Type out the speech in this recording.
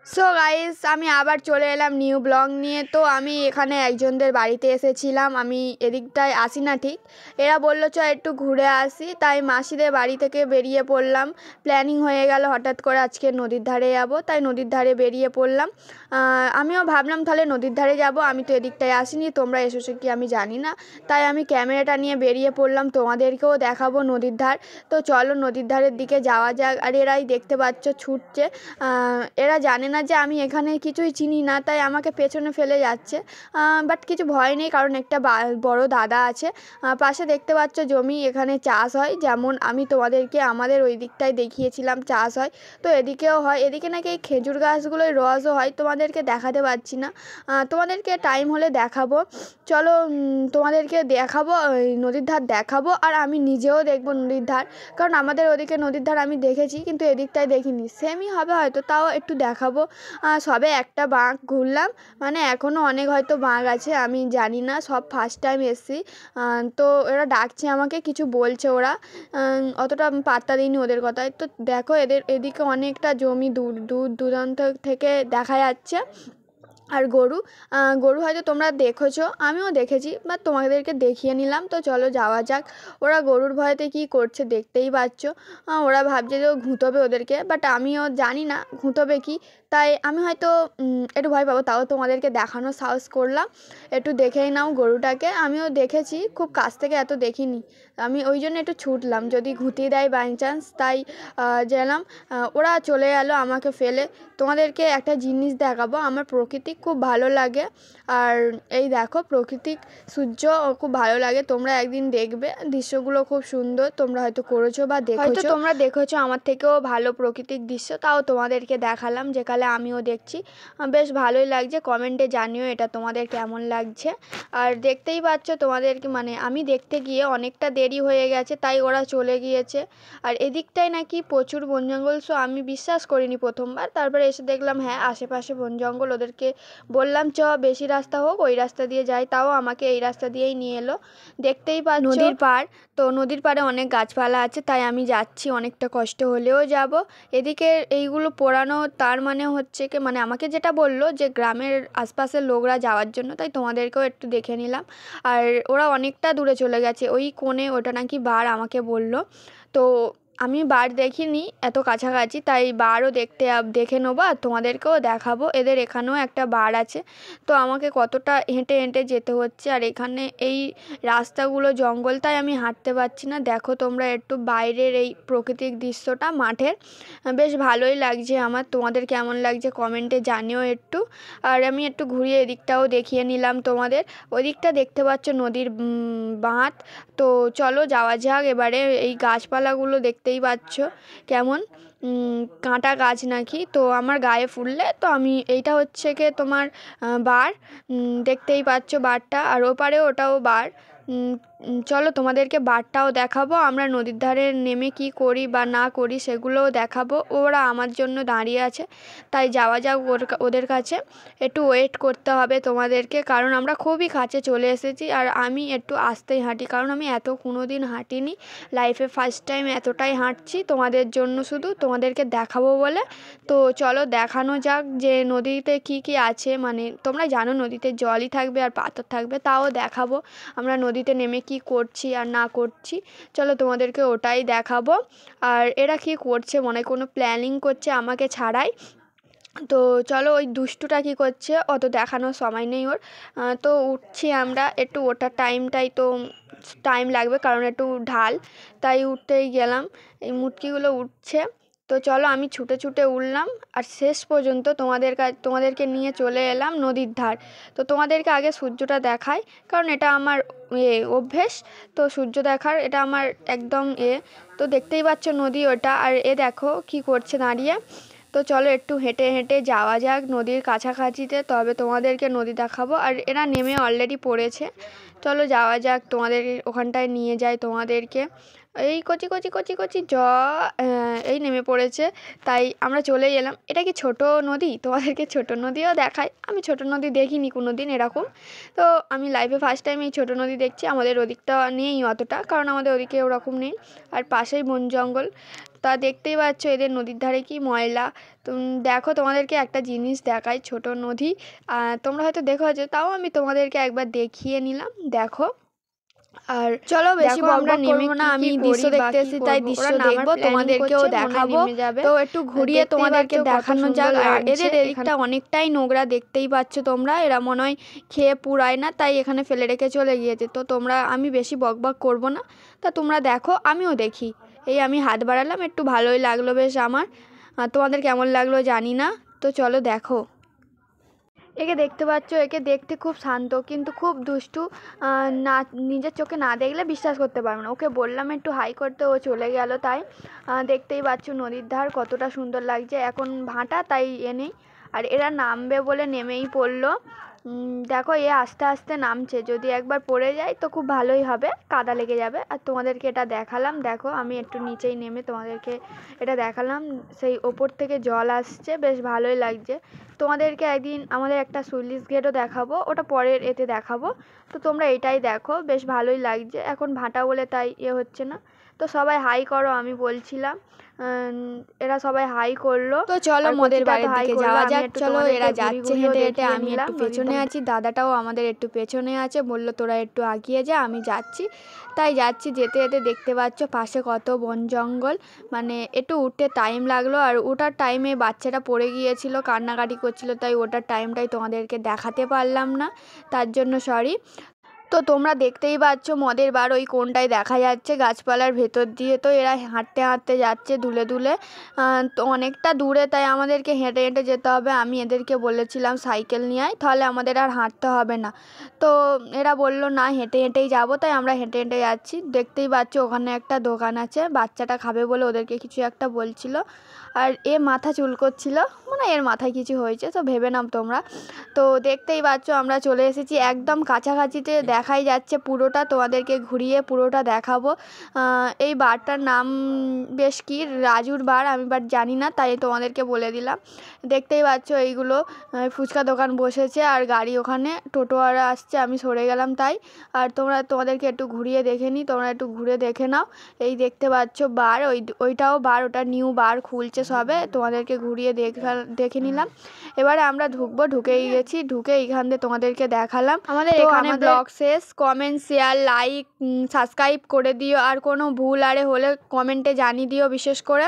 So guys, আমি আবার চলে এলাম নিউ ব্লগ নিয়ে। তো আমি এখানে একজনদের বাড়িতে এসেছিলাম, আমি এদিকটায় আসি না ঠিক। এরা বললো চ একটু ঘুরে আসি, তাই মাসিদের বাড়ি থেকে বেরিয়ে পড়লাম। প্ল্যানিং হয়ে গেল হঠাৎ করে আজকে নদীর ধারে যাবো, তাই নদীর ধারে বেরিয়ে পড়লাম। আমিও ভাবলাম তাহলে নদীর ধারে যাব, আমি তো এদিকটায় আসিনি, তোমরা এসেছো কি আমি জানি না। তাই আমি ক্যামেরাটা নিয়ে বেরিয়ে পড়লাম, তোমাদেরকেও দেখাবো নদীর ধার। তো চলো নদীর ধারের দিকে যাওয়া যাক। আর এরাই দেখতে পাচ্ছ ছুটছে। এরা জানে না যে আমি এখানে কিছুই চিনি না, তাই আমাকে পেছনে ফেলে যাচ্ছে। বাট কিছু ভয় নেই, কারণ একটা বড় দাদা আছে। পাশে দেখতে পাচ্ছ জমি, এখানে চাষ হয়, যেমন আমি তোমাদেরকে আমাদের ওই দিকটায় দেখিয়েছিলাম চাষ হয়। তো এদিকেও হয়, এদিকে নাকি এই খেজুর গাছগুলোয় রসও হয়, তোমাদেরকে দেখাতে পারছি না। তোমাদেরকে টাইম হলে দেখাবো। চলো তোমাদেরকে দেখাবো, ওই নদীর ধার দেখাবো, আর আমি নিজেও দেখবো নদীর ধার। কারণ আমাদের ওদিকে নদীর ধার আমি দেখেছি, কিন্তু এদিকটায় দেখিনি। সেমই হবে হয়তো, তাও একটু দেখাবো। সবে একটা বাঁক ঘুরলাম, মানে এখনও অনেক হয়তো বাঁক আছে, আমি জানি না, সব ফার্স্ট টাইম এসেছি। তো এরা ডাকছে আমাকে, কিছু বলছে ওরা। অতটা আমি পাত্তা দিইনি ওদের কথায়। তো দেখো এদিকে অনেকটা জমি দূর দূর দূরান্ত থেকে দেখা যাচ্ছে। আর গরু, গরু হয়তো তোমরা দেখেছো, আমিও দেখেছি, বা তোমাদেরকে দেখিয়ে নিলাম। তো চলো যাওয়া যাক। ওরা গরুর ভয়েতে কী করছে দেখতেই পাচ্ছ। ওরা ভাবছে যে ঘুঁতোবে ওদেরকে, বাট আমিও জানি না ঘুঁতোবে কি। তাই আমি হয়তো একটু ভয় পাবো, তাও তোমাদেরকে দেখানোর সাহস করলাম। একটু দেখেই নাও গরুটাকে, আমিও দেখেছি, খুব কাছ থেকে এত দেখিনি। আমি ওই জন্য একটু ছুটলাম, যদি ঘুঁতিয়ে দেয় বাই চান্স, তাই গেলাম। ওরা চলে গেল আমাকে ফেলে। তোমাদেরকে একটা জিনিস দেখাবো, আমার প্রকৃতি খুব ভালো লাগে। আর এই দেখো প্রাকৃতিক সূর্য খুব ভালো লাগে, তোমরা একদিন দেখবে, দৃশ্যগুলো খুব সুন্দর। তোমরা হয়তো করেছো বা দেখেছো, তোমরা দেখেছো আমার থেকেও ভালো প্রাকৃতিক দৃশ্য, তাও তোমাদেরকে দেখালাম, যেখানে আমিও দেখছি। বেশ ভালোই লাগছে। কমেন্টে জানিও এটা তোমাদের কেমন লাগছে। আর দেখতেই পাচ্ছ তোমাদেরকে, মানে আমি দেখতে গিয়ে অনেকটা দেরি হয়ে গেছে, তাই ওরা চলে গিয়েছে। আর এদিকটায় নাকি প্রচুর বন জঙ্গল, সো আমি বিশ্বাস করিনি প্রথমবার, তারপরে এসে দেখলাম হ্যাঁ আশেপাশে বন জঙ্গল। ওদেরকে বললাম চ বেশি রাস্তা হোক, ওই রাস্তা দিয়ে যাই, তাও আমাকে এই রাস্তা দিয়েই নিয়ে এলো। দেখতেই পাচ্ছ নদীর পাড়, তো নদীর পাড়ে অনেক গাছপালা আছে, তাই আমি যাচ্ছি, অনেকটা কষ্ট হলেও যাব। এদিকে এইগুলো পোড়ানো, তার মানে হচ্ছে কি, মানে আমাকে যেটা বললো যে গ্রামের আশপাশের লোকরা যাওয়ার জন্য, তাই তোমাদেরকেও একটু দেখে নিলাম। আর ওরা অনেকটা দূরে চলে গেছে, ওই কোণে, ওটা নাকি বার আমাকে বলল। তো আমি বার দেখিনি এত কাছাকাছি, তাই বারও দেখে নেবো, আর তোমাদেরকেও দেখাবো। এদের এখানেও একটা বার আছে। তো আমাকে কতটা হেঁটে হেঁটে যেতে হচ্ছে, আর এখানে এই রাস্তাগুলো জঙ্গল, তাই আমি হাঁটতে পারছি না। দেখো তোমরা একটু বাইরের এই প্রাকৃতিক দৃশ্যটা মাঠের, বেশ ভালোই লাগছে আমার। তোমাদের কেমন লাগছে কমেন্টে জানিও একটু। আর আমি একটু ঘুরিয়ে এদিকটাও দেখিয়ে নিলাম তোমাদের। ওই দিকটা দেখতে পাচ্ছ নদীর বাঁধ। তো চলো যাওয়া যাক এবারে। এই গাছপালাগুলো দেখতেই পাচ্ছ কেমন কাঁটা গাছ নাকি, তো আমার গায়ে ফুললে, তো আমি এইটা হচ্ছে কি তোমার বার, দেখতেই পাচ্ছ বারটা, আর ওপারে ওটাও বার। চলো তোমাদেরকে বারটাও দেখাবো, আমরা নদীর ধারে নেমে কি করি বা না করি সেগুলোও দেখাবো। ওরা আমার জন্য দাঁড়িয়ে আছে, তাই যাওয়া যাক ওদের কাছে। একটু ওয়েট করতে হবে তোমাদেরকে, কারণ আমরা খুবই কাছে চলে এসেছি। আর আমি একটু আস্তেই হাঁটি, কারণ আমি এত কোনো দিন হাঁটিনি, লাইফে ফার্স্ট টাইম এতটাই হাঁটছি তোমাদের জন্য, শুধু তোমাদেরকে দেখাবো বলে। তো চলো দেখানো যাক যে নদীতে কি কি আছে, মানে তোমরা জানো নদীতে জলই থাকবে আর পাথর থাকবে, তাও দেখাবো আমরা নদীতে নেমে কি করছি আর না করছি। চলো তোমাদেরকে ওটাই দেখাবো। আর এরা কি করছে, মনে কোনো প্ল্যানিং করছে আমাকে ছাড়াই। তো চলো ওই দুষ্টুটা কী করছে, অত দেখানোর সময় নেই ওর। তো উঠছি আমরা, একটু ওঠার টাইমটাই তো টাইম লাগবে, কারণ একটু ঢাল, তাই উঠতেই গেলাম। এই মুটকিগুলো উঠছে। তো চলো আমি ছুটে ছুটে উঠলাম, আর শেষ পর্যন্ত তোমাদেরকে নিয়ে চলে এলাম নদীর ধার। তো তোমাদেরকে আগে সূর্যটা দেখাই, কারণ এটা আমার অভ্যেস। তো সূর্য দেখার এটা আমার একদম তো দেখতেই পাচ্ছ নদী ওটা, আর দেখো কি করছে দাঁড়িয়ে। তো চলো একটু হেঁটে হেঁটে যাওয়া যাক নদীর কাছাকাছিতে, তবে তোমাদেরকে নদী দেখাবো। আর এরা নেমে অলরেডি পড়েছে, চলো যাওয়া যাক, তোমাদের ওখানটায় নিয়ে যাই তোমাদেরকে। এই কচি কচি কচি কচি এই নেমে পড়েছে, তাই আমরা চলে এলাম। এটা কি ছোট নদী? তোমাদেরকে ছোট নদীও দেখায়, আমি ছোট নদী দেখিনি কোনো দিন এরকম। তো আমি লাইফে ফার্স্ট টাইম এই ছোটো নদী দেখছি। আমাদের ওদিকটা নেই অতটা, কারণ আমাদের ওদিকে ওরকম নেই, আর পাশেই বন জঙ্গল। তা দেখতেই পাচ্ছ এদের নদীর ধারে কি ময়লা। দেখো তোমাদেরকে একটা জিনিস দেখাই, ছোট নদী, তোমরা হয়তো দেখেছো, তাও আমি তোমাদেরকে একবার দেখিয়ে নিলাম। দেখো, আর চলো বেশি আমরা নেমে না, আমি দৃশ্য দেখতে এসেছি তাই দৃশ্য দেখবো, তোমাদেরকেও দেখাবো। তো একটু ঘুরিয়ে তোমাদেরকে দেখানো যাক। আর এদের এদিকটা অনেকটাই নোংরা, দেখতেই পাচ্ছ তোমরা। এরা মনে হয় খেয়ে পুরায় না, তাই এখানে ফেলে রেখে চলে গিয়েছে। তো তোমরা, আমি বেশি বকবক করবো না, তা তোমরা দেখো, আমিও দেখি। এই আমি হাত বাড়ালাম, একটু ভালোই লাগলো বেশ আমার। তোমাদের কেমন লাগলো জানি না। তো চলো দেখো। একে দেখতে পাচ্ছ, একে দেখতে খুব শান্ত কিন্তু খুব দুষ্টু। না, নিজের চোখে না দেখলে বিশ্বাস করতে পারবে না। ওকে বললাম একটু হাই করতে, ও চলে গেল। তাই দেখতেই পাচ্ছ নদীর ধার কতটা সুন্দর লাগছে। এখন ভাটা, তাই নেই। আর এরা নামবে বলে নেমেই পড়লো। দেখো এ আস্তে আস্তে নামছে, যদি একবার পড়ে যায় তো খুব ভালোই হবে, কাদা লেগে যাবে। আর তোমাদেরকে এটা দেখালাম, দেখো আমি একটু নিচেই নেমে তোমাদেরকে এটা দেখালাম। সেই ওপর থেকে জল আসছে, বেশ ভালোই লাগছে। তোমাদেরকে একদিন আমাদের একটা সুইলিশ গেটও দেখাবো, ওটা পরের এতে দেখাবো। তো তোমরা এটাই দেখো, বেশ ভালোই লাগছে। এখন ভাটা বলে তাই হচ্ছে না। তো সবাই হাই করো, আমি বলছিলাম। এরা সবাই হাই করলো। তো চলো মোদের বাড়ির দিকে যাওয়া যাক। চলো, এরা যাচ্ছে হেঁটে হেঁটে, আমি একটু পেছনে আছি, দাদাটাও আমাদের একটু পেছনে আছে। বললো তোরা একটু আগিয়ে যা, আমি যাচ্ছি। তাই যাচ্ছি। যেতে যেতে দেখতে পাচ্ছ পাশে কত বন জঙ্গল, মানে একটু উঠতে টাইম লাগলো। আর ওটার টাইমে বাচ্চাটা পড়ে গিয়েছিল, কান্নাকাটি করছিল, তাই ওটার টাইমটাই তোমাদেরকে দেখাতে পারলাম না, তার জন্য সরি। তো তোমরা দেখতেই পাচ্ছ মদের বার ওই কোনটায় দেখা যাচ্ছে গাছপালার ভেতর দিয়ে। তো এরা হাঁটতে হাঁটতে যাচ্ছে দুলে দুলে, তো অনেকটা দূরে, তাই আমাদেরকে হেঁটে হেঁটে যেতে হবে। আমি এদেরকে বলেছিলাম সাইকেল নিয়ে আয়, তাহলে আমাদের আর হাঁটতে হবে না। তো এরা বললো না, হেঁটে হেঁটেই যাবো, তাই আমরা হেঁটে হেঁটে যাচ্ছি। দেখতেই পাচ্ছ ওখানে একটা দোকান আছে, বাচ্চাটা খাবে বলে ওদেরকে কিছু একটা বলছিল। আর এ মাথা চুলকোচ্ছিল, মানে এর মাথায় কিছু হয়েছে, তো ভেবে নাও তোমরা। তো দেখতেই পাচ্ছ আমরা চলে এসেছি একদম কাছাকাছিতে, দেখাই যাচ্ছে পুরোটা, তোমাদেরকে ঘুরিয়ে পুরোটা দেখাবো। এই বারটার নাম বেশ কি রাজুর বার, আমি বাট জানি না, তাই তোমাদেরকে বলে দিলাম। দেখতেই পাচ্ছ এইগুলো ফুচকা দোকান বসেছে, আর গাড়ি ওখানে টোটোওয়ালা আসছে, আমি সরে গেলাম তাই। আর তোমাদেরকে একটু ঘুরিয়ে দেখে নিই, তোমরা একটু ঘুরে দেখে নাও। এই দেখতে পাচ্ছ বার, ওইটাও বার, ওটা নিউ বার খুলছে সবে, তোমাদেরকে ঘুরিয়ে দেখে নিলাম। এবারে আমরা ঢুকবো, ঢুকেই গেছি। ঢুকে এইখান দিয়ে তোমাদেরকে দেখালাম। আমাদের এখানে ব্লগ শেষ। কমেন্ট, শেয়ার, লাইক, সাবস্ক্রাইব করে দিও। আর কোনো ভুল আরে হলে কমেন্টে জানিয়ে দিও বিশেষ করে।